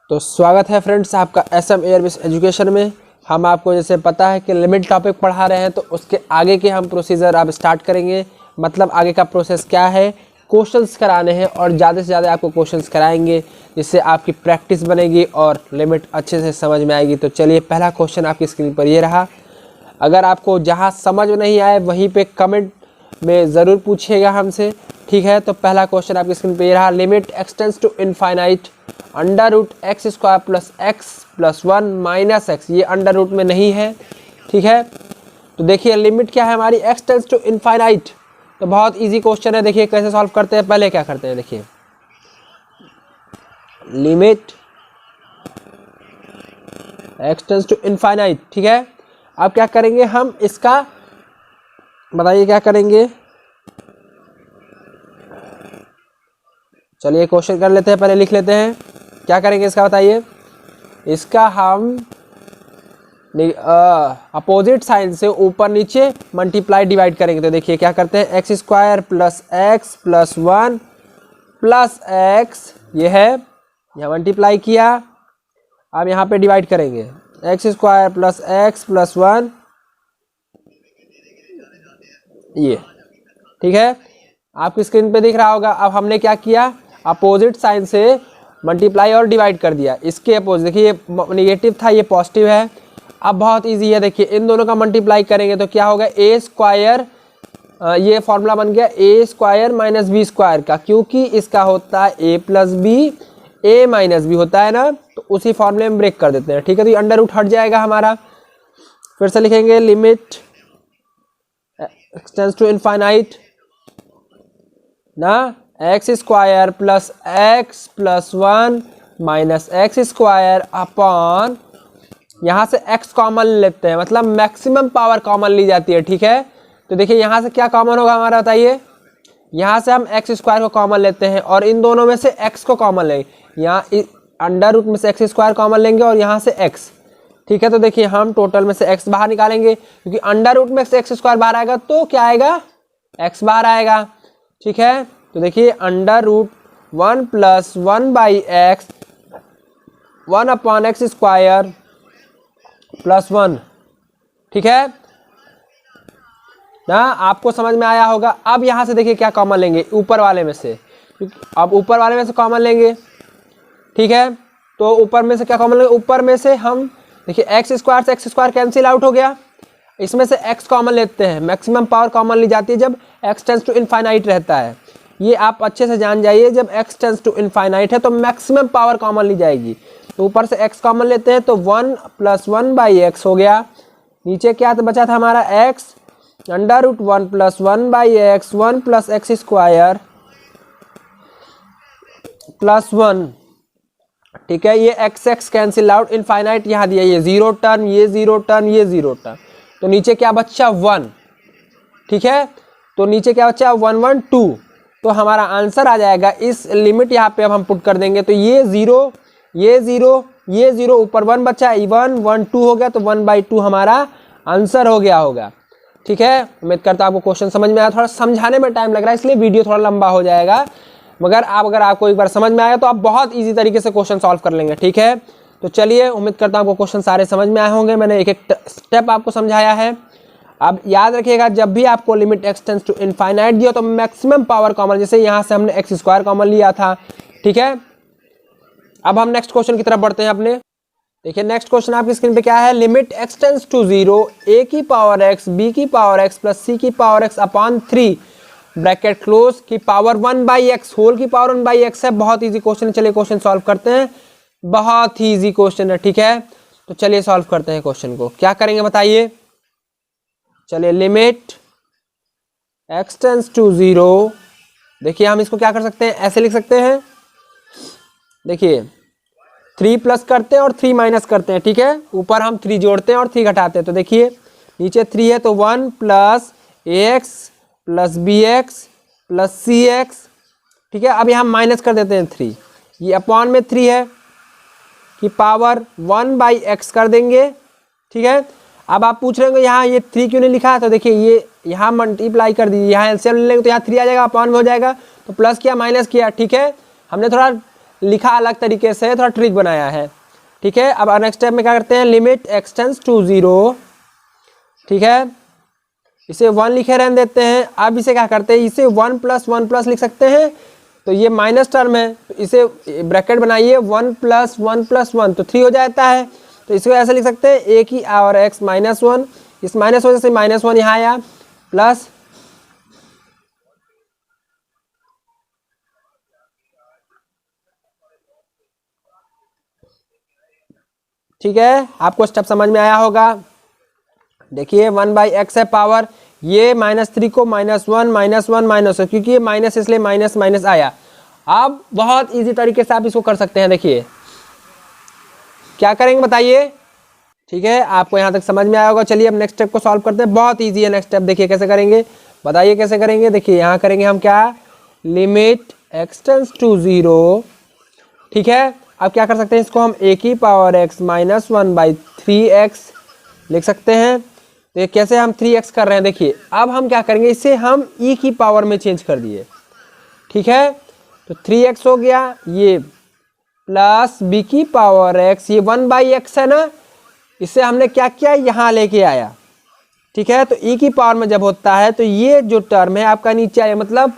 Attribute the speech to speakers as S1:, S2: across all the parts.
S1: तो स्वागत है फ्रेंड्स आपका SM एयरबेस एजुकेशन में। हम आपको जैसे पता है कि लिमिट टॉपिक पढ़ा रहे हैं, तो उसके आगे के हम प्रोसीजर आप स्टार्ट करेंगे। मतलब आगे का प्रोसेस क्या है, क्वेश्चंस कराने हैं और ज़्यादा से ज़्यादा आपको क्वेश्चंस कराएंगे, जिससे आपकी प्रैक्टिस बनेगी और लिमिट अच्छे से समझ में आएगी। तो चलिए, पहला क्वेश्चन आपकी स्क्रीन पर ये रहा। अगर आपको जहाँ समझ नहीं आए वहीं पे कमेंट में ज़रूर पूछिएगा हमसे, ठीक है। तो पहला क्वेश्चन आपकी स्क्रीन पे ये रहा। Limit x tends to infinite under root x square plus x plus 1 minus x. ये अंडर रूट में नहीं है, ठीक है। तो देखिए लिमिट क्या है हमारी, एक्सटेंड्स टू इनफाइनाइट। तो बहुत इजी क्वेश्चन है, देखिए कैसे सॉल्व करते हैं। पहले क्या करते हैं, देखिए लिमिट एक्सटेंड्स टू इनफाइनाइट, ठीक है। अब क्या करेंगे हम इसका, बताइए क्या करेंगे। चलिए क्वेश्चन कर लेते हैं, पहले लिख लेते हैं क्या करेंगे इसका, बताइए। इसका हम अपोजिट साइन से ऊपर नीचे मल्टीप्लाई डिवाइड करेंगे। तो देखिए क्या करते हैं, x square plus x plus 1 plus x, ये है यहाँ मल्टीप्लाई किया। अब यहाँ पे डिवाइड करेंगे, x square plus x plus 1, ये ठीक है, आपकी स्क्रीन पे दिख रहा होगा। अब हमने क्या किया, अपोजिट साइन से मल्टीप्लाई और डिवाइड कर दिया। इसके अपोजिट, देखिए ये नेगेटिव था, ये पॉजिटिव है। अब बहुत इजी है, देखिए इन दोनों का मल्टीप्लाई करेंगे तो क्या होगा, ए स्क्वायर, ये फॉर्मूला बन गया ए स्क्वायर माइनस बी स्क्वायर का, क्योंकि इसका होता है ए प्लस बी, ए माइनस बी होता है ना, तो उसी फॉर्मूले में ब्रेक कर देते हैं, ठीक है। तो ये अंडर रूट हट जाएगा हमारा। फिर से लिखेंगे लिमिट एक्सटेंड्स टू इनफाइनाइट ना, x square plus x plus 1 minus x square upon, यहाँ से x कॉमन लेते हैं, मतलब मैक्सिमम पावर कॉमन ली जाती है, ठीक है। तो देखिए यहाँ से क्या कॉमन होगा हमारा, बताइए। यहाँ से हम एक्स स्क्वायर को कॉमन लेते हैं और इन दोनों में से x को कॉमन लेंगे। यहाँ अंडर रूट में से एक्स स्क्वायर कॉमन लेंगे और यहाँ से x, ठीक है। तो देखिए हम टोटल में से x बाहर निकालेंगे, क्योंकि अंडर रूट में से एक्स स्क्वायर बाहर आएगा तो क्या आएगा, x बाहर आएगा, ठीक है। तो देखिए under root 1 plus 1 by x 1 upon x square plus 1, ठीक है ना, आपको समझ में आया होगा। अब यहाँ से देखिए क्या कॉमन लेंगे, ऊपर वाले में से, अब ऊपर वाले में से कॉमन लेंगे, ठीक है। तो ऊपर में से क्या कॉमन लेंगे, ऊपर में से हम देखिए एक्स स्क्वायर से एक्स स्क्वायर कैंसिल आउट हो गया, इसमें से x कॉमन लेते हैं। मैक्सिमम पावर कॉमन ली जाती है जब x टेंड्स टू इनफाइनाइट रहता है, ये आप अच्छे से जान जाइए। जब x टेंड्स टू इनफाइनाइट है तो मैक्सिमम पावर कॉमन ली जाएगी। तो ऊपर से x कॉमन लेते हैं तो 1 प्लस 1 बाई एक्स हो गया। नीचे क्या तो बचा था हमारा x, under root 1 plus 1 by x 1 plus x square plus 1, ठीक है। ये x कैंसिल आउट, इनफाइनाइट यहाँ दिया, ये 0 टर्म, ये 0 टर्म, ये 0 टर्म, तो नीचे क्या बच्चा 1, ठीक है। तो नीचे क्या बच्चा 1 1 2, तो हमारा आंसर आ जाएगा। इस लिमिट यहाँ पे अब हम पुट कर देंगे तो ये 0, ये 0, ये 0, ऊपर 1 बच्चा, 1 1 2 हो गया, तो 1/2 हमारा आंसर हो गया होगा, ठीक है। उम्मीद करता हूँ आपको क्वेश्चन समझ में आया। थोड़ा समझाने में टाइम लग रहा है इसलिए वीडियो थोड़ा लंबा हो जाएगा, मगर अगर आपको एक बार समझ में आया तो आप बहुत ईजी तरीके से क्वेश्चन सॉल्व कर लेंगे, ठीक है। तो चलिए, उम्मीद करता हूँ आपको क्वेश्चन सारे समझ में आए होंगे। मैंने एक एक स्टेप आपको समझाया है। अब याद रखिएगा, जब भी आपको लिमिट एक्सटेंड्स टू इनफाइनाइट दिया तो मैक्सिमम पावर कॉमन, जैसे यहाँ से हमने एक्स स्क्वायर कॉमन लिया था, ठीक है। अब हम नेक्स्ट क्वेश्चन की तरफ बढ़ते हैं अपने। देखिए नेक्स्ट क्वेश्चन आपकी स्क्रीन पे क्या है, लिमिट एक्सटेंड्स टू 0 a की पावर x b की पावर x प्लस c की power x upon 3 bracket close की पावर 1 बाई एक्स होल की पावर 1 बाई एक्स है। बहुत इजी क्वेश्चन है, चलिए क्वेश्चन सॉल्व करते हैं। बहुत ही इजी क्वेश्चन है, ठीक है। तो चलिए सॉल्व करते हैं क्वेश्चन को। क्या करेंगे बताइए, चलिए लिमिट एक्सटेंड्स टू 0, देखिए हम इसको क्या कर सकते हैं, ऐसे लिख सकते हैं। देखिए 3 प्लस करते हैं और 3 माइनस करते हैं, ठीक है। ऊपर हम 3 जोड़ते हैं और 3 घटाते हैं, तो देखिए नीचे 3 है तो 1 plus ax plus bx plus cx, ठीक है। अब यहाँ माइनस कर देते हैं 3, ये अपॉन में 3 है कि पावर 1 बाई एक्स कर देंगे, ठीक है। अब आप पूछ रहे होंगे यहाँ ये 3 क्यों नहीं लिखा, तो देखिए ये यहाँ मल्टीप्लाई कर दीजिए, यहाँ एलसीएम ले लेंगे तो यहाँ 3 आ जाएगा, अपॉन में हो जाएगा, तो प्लस किया माइनस किया, ठीक है। हमने थोड़ा लिखा अलग तरीके से, थोड़ा ट्रिक बनाया है। ठीक है, अब नेक्स्ट स्टेप में क्या करते हैं, लिमिट x टेंड्स टू 0। ठीक है, इसे 1 लिखे रहने देते हैं। अब इसे क्या करते हैं, इसे 1 + 1 + लिख सकते हैं, तो ये माइनस टर्म है, तो इसे ब्रैकेट बनाइए 1 + 1 + 1 तो 3 हो जाता है। तो इसको ऐसे लिख सकते हैं a की पावर x -1, इस माइनस वजह से -1 यहाँ आया, प्लस ठीक है, आपको स्टेप समझ में आया होगा। देखिए 1/x है पावर, ये -3 को -1 -1 -1, क्योंकि ये माइनस इसलिए माइनस माइनस आया। अब बहुत इजी तरीके से आप इसको कर सकते हैं। देखिए क्या करेंगे बताइए। ठीक है, आपको यहाँ तक समझ में आया होगा। चलिए अब नेक्स्ट स्टेप को सॉल्व करते हैं, बहुत इजी है नेक्स्ट स्टेप। देखिए कैसे करेंगे, बताइए कैसे करेंगे। देखिए यहाँ करेंगे हम क्या, लिमिट x टेंड्स टू 0। ठीक है, अब क्या कर सकते हैं, इसको हम a की पावर x -1/3x लिख सकते हैं। तो ये कैसे हम 3x कर रहे हैं, देखिए अब हम क्या करेंगे, इसे हम e की पावर में चेंज कर दिए। ठीक है, तो 3x हो गया, ये प्लस b की पावर x, ये 1/x है ना, इसे हमने क्या किया, यहाँ लेके आया। ठीक है, तो e की पावर में जब होता है तो ये जो टर्म है आपका नीचे आया, मतलब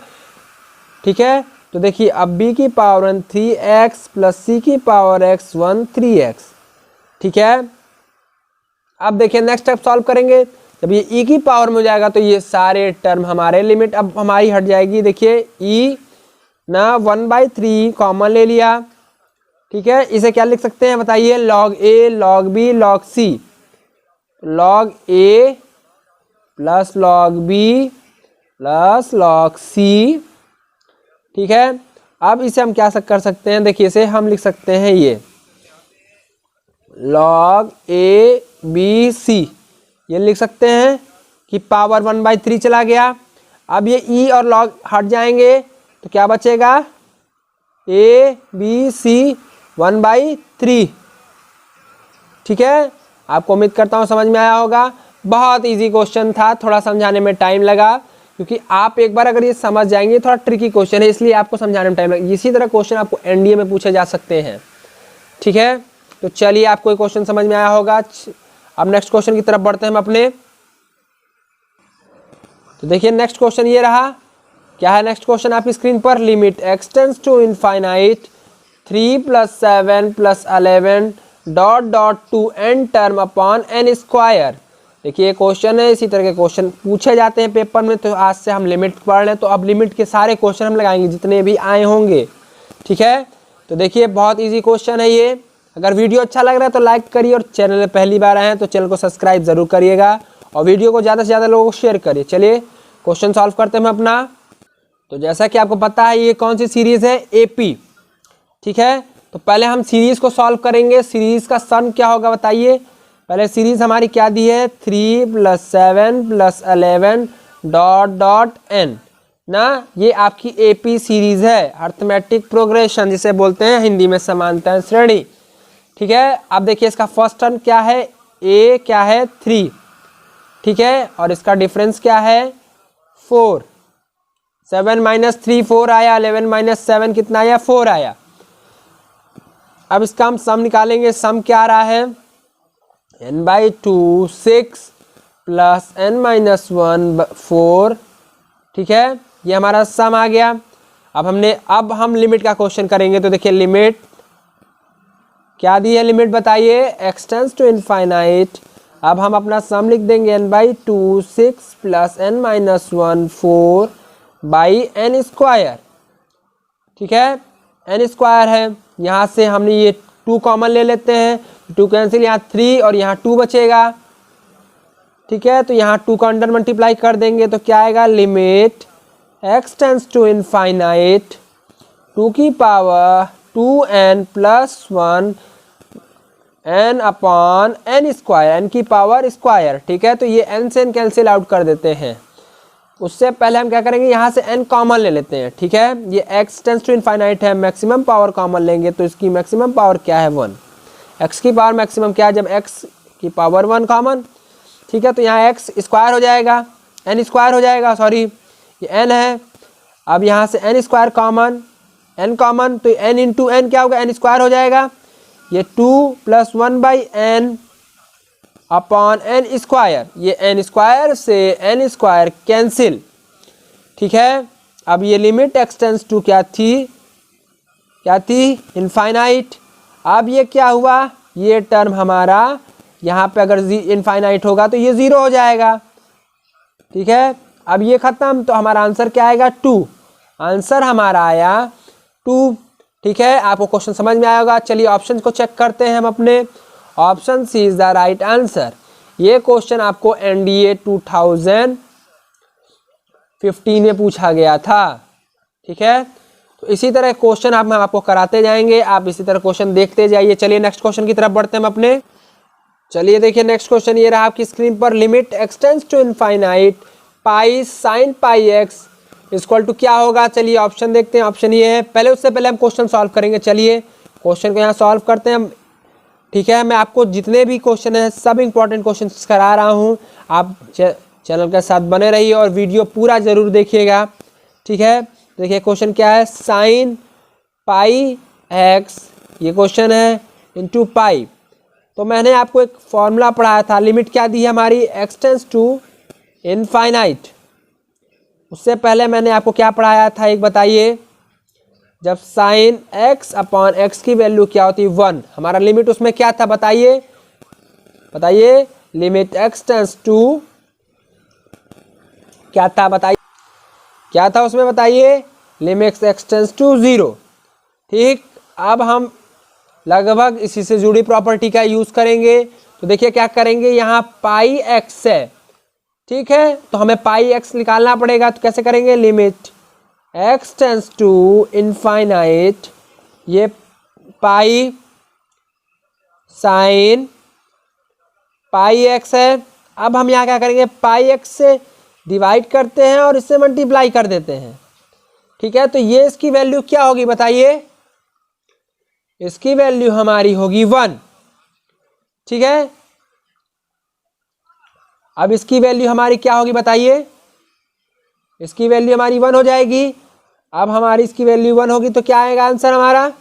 S1: ठीक है। तो देखिए अब b की पावर 1 3x प्लस c की पावर x 1 3x। ठीक है, अब देखिए नेक्स्ट स्टेप सॉल्व करेंगे। जब ये e की पावर में हो जाएगा तो ये सारे टर्म हमारे, लिमिट अब हमारी हट जाएगी। देखिए e ना 1/3 कॉमन ले लिया। ठीक है, इसे क्या लिख सकते हैं बताइए, log a log b log c, log a plus log b plus log c। ठीक है, अब इसे हम क्या कर सकते हैं, देखिए इसे हम लिख सकते हैं ये log a b c, ये लिख सकते हैं कि पावर 1/3 चला गया। अब ये e और log हट जाएंगे तो क्या बचेगा, a b c 1/3। ठीक है, आपको उम्मीद करता हूँ समझ में आया होगा। बहुत इजी क्वेश्चन था, थोड़ा समझाने में टाइम लगा, क्योंकि आप एक बार अगर ये समझ जाएंगे, थोड़ा ट्रिकी क्वेश्चन है इसलिए आपको समझाने में टाइम लगा। इसी तरह क्वेश्चन आपको एनडीए में पूछे जा सकते हैं। ठीक है, तो चलिए आपको ये क्वेश्चन समझ में आया होगा। अब नेक्स्ट क्वेश्चन की तरफ बढ़ते हैं हम अपने। तो देखिए नेक्स्ट क्वेश्चन ये रहा, क्या है नेक्स्ट क्वेश्चन आपकी स्क्रीन पर, limit x tends to infinite 3 + 7 + 11 ... to n term upon n square. देखिए क्वेश्चन है, इसी तरह के क्वेश्चन पूछे जाते हैं पेपर में, तो आज से हम लिमिट पढ़ लें। तो अब लिमिट के सारे क्वेश्चन हम लगाएंगे जितने भी आए होंगे। ठीक है, तो देखिए बहुत इजी क्वेश्चन है ये। अगर वीडियो अच्छा लग रहा है तो लाइक करिए, और चैनल में पहली बार आए हैं तो चैनल को सब्सक्राइब जरूर करिएगा, और वीडियो को ज़्यादा से ज़्यादा लोगों को शेयर करिए। चलिए क्वेश्चन सॉल्व करते हैं हम अपना। तो जैसा कि आपको पता है ये कौन सी सीरीज़ है, AP। ठीक है, तो पहले हम सीरीज़ को सॉल्व करेंगे। सीरीज़ का सम क्या होगा बताइए। पहले सीरीज़ हमारी क्या दी है, 3 + 7 + 11 ... n ना, ये आपकी AP सीरीज़ है, अर्थमेटिक प्रोग्रेशन जिसे बोलते हैं हिंदी में समांतर श्रेणी। ठीक है, अब देखिए इसका फर्स्ट टर्म क्या है, a क्या है 3। ठीक है, और इसका डिफरेंस क्या है 4। 7 - 3 4 आया, 11 - 7 कितना आया 4 आया। अब इसका हम सम निकालेंगे। सम क्या आ रहा है, n/2 6 प्लस n - 1 4। ठीक है, ये हमारा सम आ गया। अब हम लिमिट का क्वेश्चन करेंगे। तो देखिए लिमिट क्या दी है, लिमिट बताइए, x टेंड्स टू इनफाइनाइट। अब हम अपना सम लिख देंगे, n/2 6 plus n - 1 4 by n square. ठीक है, n स्क्वायर है, यहाँ से हमने ये 2 कॉमन ले लेते हैं, 2 कैंसिल, यहाँ 3 और यहाँ 2 बचेगा। ठीक है, तो यहाँ 2 का अंडर मल्टीप्लाई कर देंगे तो क्या आएगा, limit x tends to infinite 2 की power 2n + 1 n upon n square, n की पावर स्क्वायर। ठीक है, तो ये n से n कैंसिल आउट कर देते हैं। उससे पहले हम क्या करेंगे, यहाँ से n कॉमन ले लेते हैं। ठीक है, ये x टेंड्स टू इनफाइनाइट है, मैक्सिमम पावर कॉमन लेंगे तो इसकी मैक्सिमम पावर क्या है 1। x की पावर मैक्सिमम क्या है, जब x की पावर 1 कॉमन। ठीक है, तो यहाँ x स्क्वायर हो जाएगा, n स्क्वायर हो जाएगा, सॉरी ये n है। अब यहाँ से n square common, n common, तो n इंटू एन क्या होगा, n स्क्वायर हो जाएगा, ये 2 + 1/n अपॉन n स्क्वायर, ये n स्क्वायर से n स्क्वायर कैंसिल। ठीक है, अब ये लिमिट एक्सटेंस टू क्या थी, इनफाइनाइट। अब ये क्या हुआ, ये टर्म हमारा यहाँ पे अगर इनफाइनाइट होगा तो ये 0 हो जाएगा। ठीक है, अब ये खत्म, तो हमारा आंसर क्या आएगा, 2। आंसर हमारा आया 2। ठीक है, आपको क्वेश्चन समझ में आया होगा। चलिए ऑप्शन को चेक करते हैं हम अपने। Option C is the right answer. ये क्वेश्चन आपको NDA 2015 में पूछा गया था। ठीक है, तो इसी तरह क्वेश्चन हम आपको कराते जाएंगे, आप इसी तरह क्वेश्चन देखते जाइए। चलिए नेक्स्ट क्वेश्चन की तरफ बढ़ते हैं हम अपने। चलिए देखिए नेक्स्ट क्वेश्चन ये रहा आपकी स्क्रीन पर। Limit x tends to infinite pi sine pi x equal to क्या होगा। चलिए ऑप्शन देखते हैं। ऑप्शन ये है, पहले उससे पहले हम क्वेश्चन सॉल्व करेंगे। चलिए क्वेश्चन को यहाँ सॉल्व करते हैं हम। ठीक है, मैं आपको जितने भी क्वेश्चन हैं सब इंपॉर्टेंट क्वेश्चन करा रहा हूँ, आप चैनल के साथ बने रहिए और वीडियो पूरा जरूर देखिएगा। ठीक है, देखिए क्वेश्चन क्या है, साइन पाई एक्स ये क्वेश्चन है इंटू पाई। तो मैंने आपको एक फॉर्मूला पढ़ाया था, लिमिट क्या दी है हमारी, एक्सटेंस टू इनफाइनाइट। उससे पहले मैंने आपको क्या पढ़ाया था एक बताइए, जब साइन एक्स अपॉन एक्स की वैल्यू क्या होती है 1, हमारा लिमिट उसमें क्या था बताइए, लिमिट एक्सटेंस टू क्या था बताइए, क्या था उसमें बताइए, लिमिट एक्सटेंस टू 0। ठीक, अब हम लगभग इसी से जुड़ी प्रॉपर्टी का यूज करेंगे। तो देखिए क्या करेंगे, यहाँ पाई एक्स है। ठीक है, तो हमें पाई एक्स निकालना पड़ेगा, तो कैसे करेंगे, limit x tends to infinite, ये पाई साइन पाई एक्स है। अब हम यहाँ क्या करेंगे, पाई एक्स से डिवाइड करते हैं और इससे मल्टीप्लाई कर देते हैं। ठीक है, तो ये इसकी वैल्यू क्या होगी बताइए, इसकी वैल्यू हमारी होगी 1। ठीक है, अब इसकी वैल्यू हमारी क्या होगी बताइए, इसकी वैल्यू हमारी 1 हो जाएगी। अब हमारी इसकी वैल्यू 1 होगी तो क्या आएगा आंसर हमारा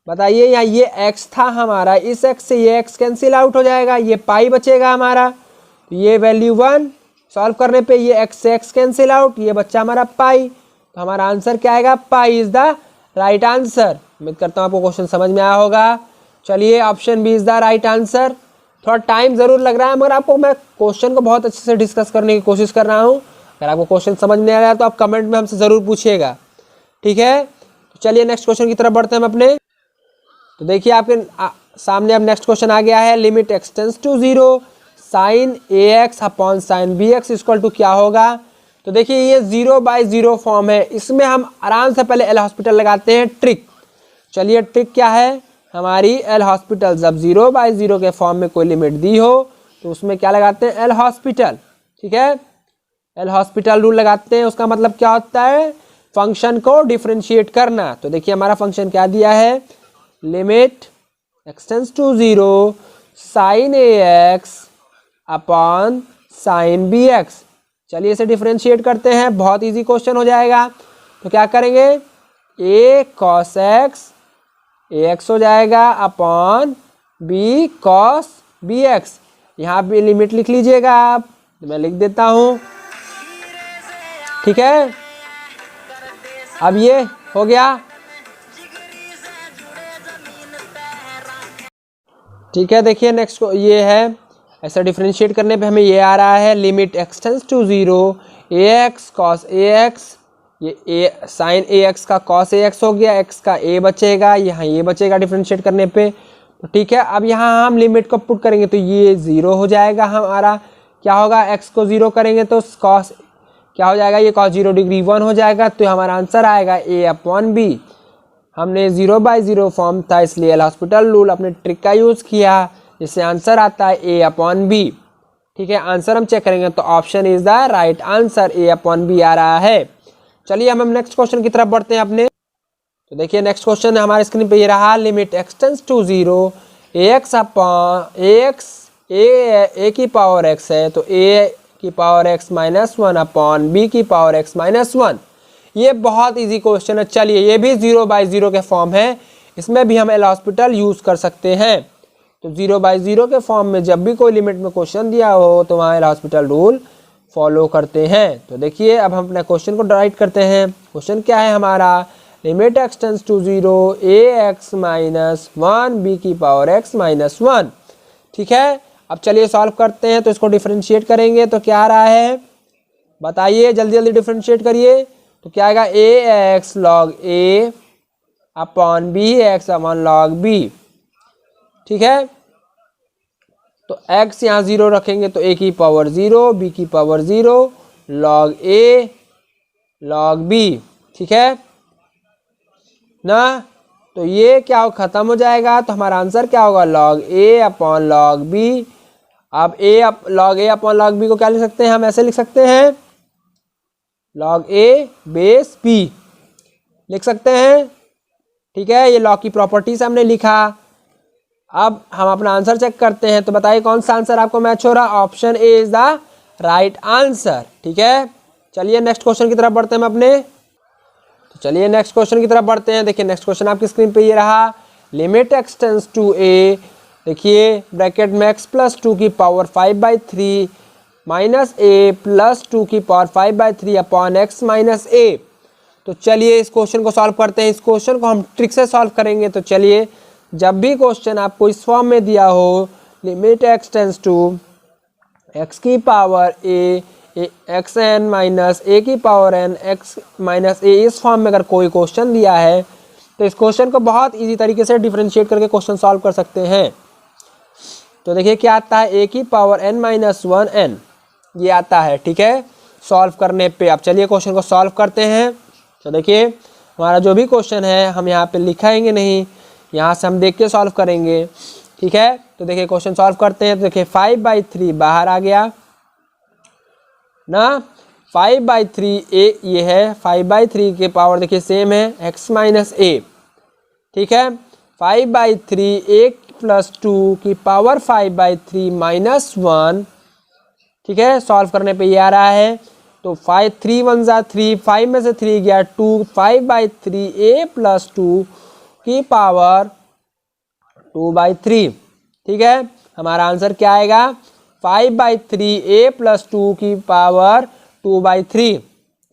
S1: बताइए। यहाँ ये x था हमारा, इस x से ये x कैंसिल आउट हो जाएगा, ये पाई बचेगा हमारा, तो ये वैल्यू 1 सॉल्व करने पे ये x से x कैंसिल आउट, ये बच्चा हमारा पाई, तो हमारा आंसर क्या आएगा, pi is the right answer. उम्मीद करता हूँ आपको क्वेश्चन समझ में आया होगा। चलिए option B is the right answer. थोड़ा टाइम जरूर लग रहा है, मगर आपको मैं क्वेश्चन को बहुत अच्छे से डिस्कस करने की कोशिश कर रहा हूँ। अगर आपको क्वेश्चन समझ में आ रहा है तो आप कमेंट में हमसे ज़रूर पूछिएगा। ठीक है, तो चलिए नेक्स्ट क्वेश्चन की तरफ बढ़ते हैं हम अपने। तो देखिए आपके सामने अब नेक्स्ट क्वेश्चन आ गया है, limit x tends to 0 sine AX upon sine BX equal to क्या होगा। तो देखिए ये 0/0 फॉर्म है, इसमें हम आराम से पहले एल हॉस्पिटल लगाते हैं ट्रिक। चलिए ट्रिक क्या है हमारी, एल हॉस्पिटल, जब 0/0 के फॉर्म में कोई लिमिट दी हो तो उसमें क्या लगाते हैं, एल हॉस्पिटल। ठीक है, एल हॉस्पिटल रूल लगाते हैं। उसका मतलब क्या होता है, फंक्शन को डिफरेंशिएट करना। तो देखिए हमारा फंक्शन क्या दिया है, limit x tends to 0 sine AX upon sine BX। चलिए इसे डिफरेंशिएट करते हैं, बहुत इजी क्वेश्चन हो जाएगा। तो क्या करेंगे, A cos x AX हो जाएगा अपॉन B cos BX। यहाँ पे लिमिट लिख लीजिएगा आप, मैं लिख देता हूँ। ठीक है, अब ये हो गया। ठीक है, देखिए नेक्स्ट ये है, ऐसा डिफरेंशिएट करने पे हमें ये आ रहा है, limit x tends to 0 AX cos AX, ये A साइन AX का cos AX हो गया, x का A बचेगा, यहाँ ये बचेगा डिफरेंशिएट करने पे। तो ठीक है, अब यहाँ हम लिमिट को पुट करेंगे तो ये 0 हो जाएगा हमारा। क्या होगा, x को 0 करेंगे तो cos क्या हो जाएगा, ये cos 0 डिग्री 1 हो जाएगा, तो हमारा आंसर आएगा A अपॉन B। हमने 0/0 फॉर्म था इसलिए एल हॉस्पिटल रूल अपने ट्रिक का यूज़ किया, जिससे आंसर आता है A अपॉन B। ठीक है, आंसर हम चेक करेंगे तो option is the right answer, A upon B आ रहा है। चलिए हम नेक्स्ट क्वेश्चन की तरफ बढ़ते हैं अपने। तो देखिए नेक्स्ट क्वेश्चन हमारे स्क्रीन पे ये रहा, limit x tends to 0 AX upon AX A की पावर x है, तो A की पावर x -1 अपॉन B की पावर x -1। ये बहुत इजी क्वेश्चन है। चलिए ये भी 0/0 के फॉर्म है, इसमें भी हम एल हॉस्पिटल यूज कर सकते हैं। तो 0/0 के फॉर्म में जब भी कोई लिमिट में क्वेश्चन दिया हो तो वहाँ एल हॉस्पिटल रूल फॉलो करते हैं। तो देखिए अब हम अपने क्वेश्चन को राइट करते हैं। क्वेश्चन क्या है हमारा, limit x tends to 0 ax - 1 b की पावर x - 1। ठीक है, अब चलिए सॉल्व करते हैं। तो इसको डिफरेंशिएट करेंगे तो क्या आ रहा है बताइए, जल्दी जल्दी डिफरेंशिएट करिए। तो क्या आएगा, ax log a upon bx upon log b। ठीक है, तो x यहाँ 0 रखेंगे तो a की पावर 0, b की power 0, log a log b। ठीक है ना, तो ये क्या हो खत्म हो जाएगा। तो हमारा आंसर क्या होगा, log a upon log b। अब log a upon log b को क्या लिख सकते हैं, हम ऐसे लिख सकते हैं log a बेस b लिख सकते हैं। ठीक है, ये log की प्रॉपर्टी से हमने लिखा। अब हम अपना आंसर चेक करते हैं। तो बताइए कौन सा आंसर आपको मैच हो रहा, option A is the right answer. ठीक है, चलिए नेक्स्ट क्वेश्चन की तरफ बढ़ते हैं हम अपने। तो चलिए नेक्स्ट क्वेश्चन की तरफ बढ़ते हैं। देखिए नेक्स्ट क्वेश्चन आपकी स्क्रीन पे ये रहा, limit x tends to a, देखिए ब्रैकेट में x + 2 की पावर 5/3 माइनस a + 2 की पावर 5/3 अपॉन x - a। तो चलिए इस क्वेश्चन को सॉल्व करते हैं। इस क्वेश्चन को हम ट्रिक से सॉल्व करेंगे। तो चलिए जब भी क्वेश्चन आपको इस फॉर्म में दिया हो, limit x tends to x की पावर a xn - a की पावर n x - a, इस फॉर्म में अगर कोई क्वेश्चन दिया है तो इस क्वेश्चन को बहुत इजी तरीके से डिफरेंशिएट करके क्वेश्चन सॉल्व कर सकते हैं। तो देखिए क्या आता है, a की पावर n - 1 n, ये आता है। ठीक है, सॉल्व करने पे अब चलिए क्वेश्चन को सॉल्व करते हैं। तो देखिए हमारा जो भी क्वेश्चन है हम यहाँ पे लिखाएंगे नहीं, यहाँ से हम देख के सॉल्व करेंगे। ठीक है, तो देखिए क्वेश्चन सॉल्व करते हैं। तो देखिए 5/3 बाहर आ गया ना, 5/3 a ये है, 5/3 के पावर देखिए सेम है x - a। ठीक है, 5/3 a + 2 की पावर 5/3 - 1। ठीक है, सॉल्व करने पे ये आ रहा है। तो 5 3 1 ज़ा 3, 5 में से 3 गया 2, 5/3 a + 2 की पावर 2/3। ठीक है, हमारा आंसर क्या आएगा, 5/3 a + 2 की पावर 2/3।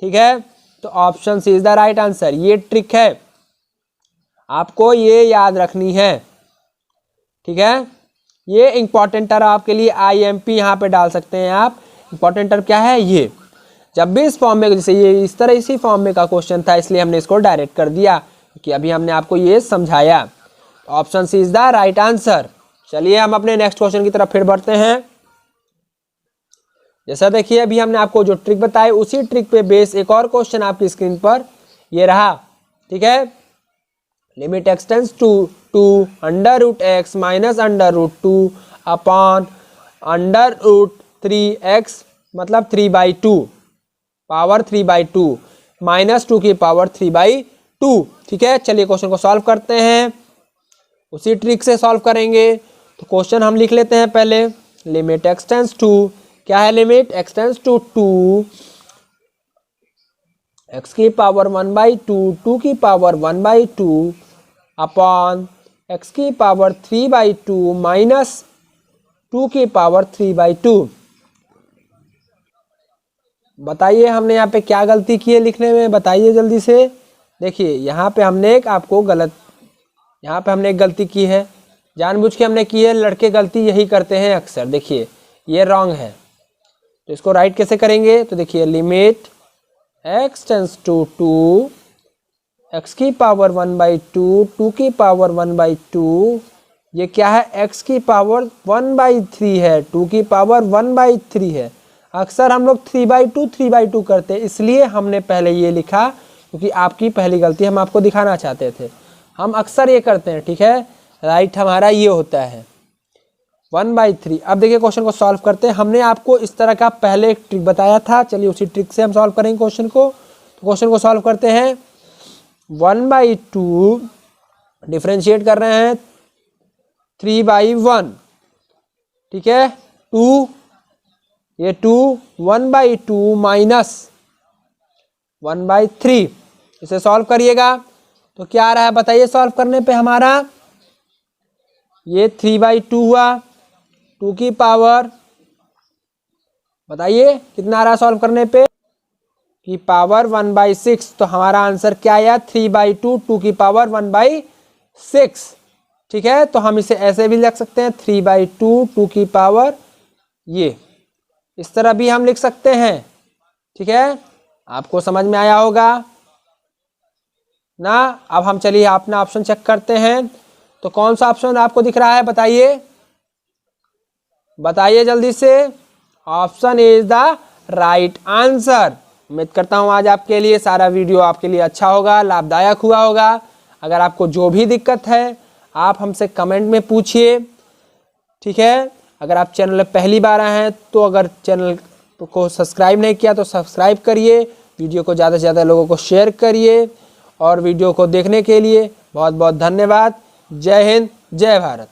S1: ठीक है, तो option C is the right answer. ये ट्रिक है, आपको ये याद रखनी है। ठीक है, ये इंपॉर्टेंट टर्म आपके लिए IMP यहाँ पे डाल सकते हैं आप। इंपॉर्टेंट टर्म क्या है, ये जब भी इस फॉर्म में, जैसे ये इस तरह इसी फॉर्म में का क्वेश्चन था इसलिए हमने इसको डायरेक्ट कर दिया क्योंकि अभी हमने आपको ये समझाया। Option C is the right answer. चलिए हम अपने नेक्स्ट क्वेश्चन की तरफ फिर बढ़ते हैं। जैसा देखिए अभी हमने आपको जो ट्रिक बताई उसी ट्रिक पे बेस एक और क्वेश्चन आपकी स्क्रीन पर ये रहा। ठीक है, limit x tends to √x - √2 upon √3x मतलब 3/2 पावर 3/2 -2 की पावर 3/2। ठीक है, चलिए क्वेश्चन को सॉल्व करते हैं, उसी ट्रिक से सॉल्व करेंगे। तो क्वेश्चन हम लिख लेते हैं पहले, लिमिट x टेंड्स टू, क्या है limit x tends to 2 x की पावर 1/2 2 की पावर 1/2 अपॉन x की पावर 3/2 माइनस 2 की पावर 3/2। बताइए हमने यहाँ पे क्या गलती की है लिखने में, बताइए जल्दी से। देखिए यहाँ पे हमने एक गलती की है, जानबूझ के हमने की है। लड़के गलती यही करते हैं अक्सर। देखिए ये रॉन्ग है, तो इसको राइट कैसे करेंगे। तो देखिए limit x tends to 2 x की पावर 1/2 2 की पावर 1/2, ये क्या है, x की पावर 1/3 है, 2 की पावर 1/3 है। अक्सर हम लोग 3/2 करते हैं, इसलिए हमने पहले ये लिखा क्योंकि आपकी पहली गलती हम आपको दिखाना चाहते थे। हम अक्सर ये करते हैं। ठीक है, राइट हमारा ये होता है 1/3। अब देखिए क्वेश्चन को सॉल्व करते हैं। हमने आपको इस तरह का पहले एक ट्रिक बताया था, चलिए उसी ट्रिक से हम सॉल्व करेंगे क्वेश्चन को। तो क्वेश्चन को सॉल्व करते हैं, 1/2 डिफरेंशिएट कर रहे हैं 3/1। ठीक है, 2 ये 2 1/2 माइनस 1/3 इसे सॉल्व करिएगा तो क्या आ रहा है बताइए सॉल्व करने पे हमारा, ये 3/2 हुआ, 2 की पावर, बताइए कितना आ रहा है सॉल्व करने पे, की पावर 1/6। तो हमारा आंसर क्या आया 3/2, 2 की पावर 1/6। ठीक है, तो हम इसे ऐसे भी लिख सकते हैं 3/2, 2 की पावर, ये इस तरह भी हम लिख सकते हैं। ठीक है, आपको समझ में आया होगा ना। अब हम चलिए अपना ऑप्शन चेक करते हैं, तो कौन सा ऑप्शन आपको दिख रहा है बताइए, बताइए जल्दी से। Option is the right answer. उम्मीद करता हूं आज आपके लिए सारा वीडियो आपके लिए अच्छा होगा, लाभदायक हुआ होगा। अगर आपको जो भी दिक्कत है आप हमसे कमेंट में पूछिए। ठीक है, अगर आप चैनल पर पहली बार आए हैं तो अगर चैनल को सब्सक्राइब नहीं किया तो सब्सक्राइब करिए, वीडियो को ज़्यादा से ज़्यादा लोगों को शेयर करिए, और वीडियो को देखने के लिए बहुत बहुत धन्यवाद। जय हिंद, जय भारत।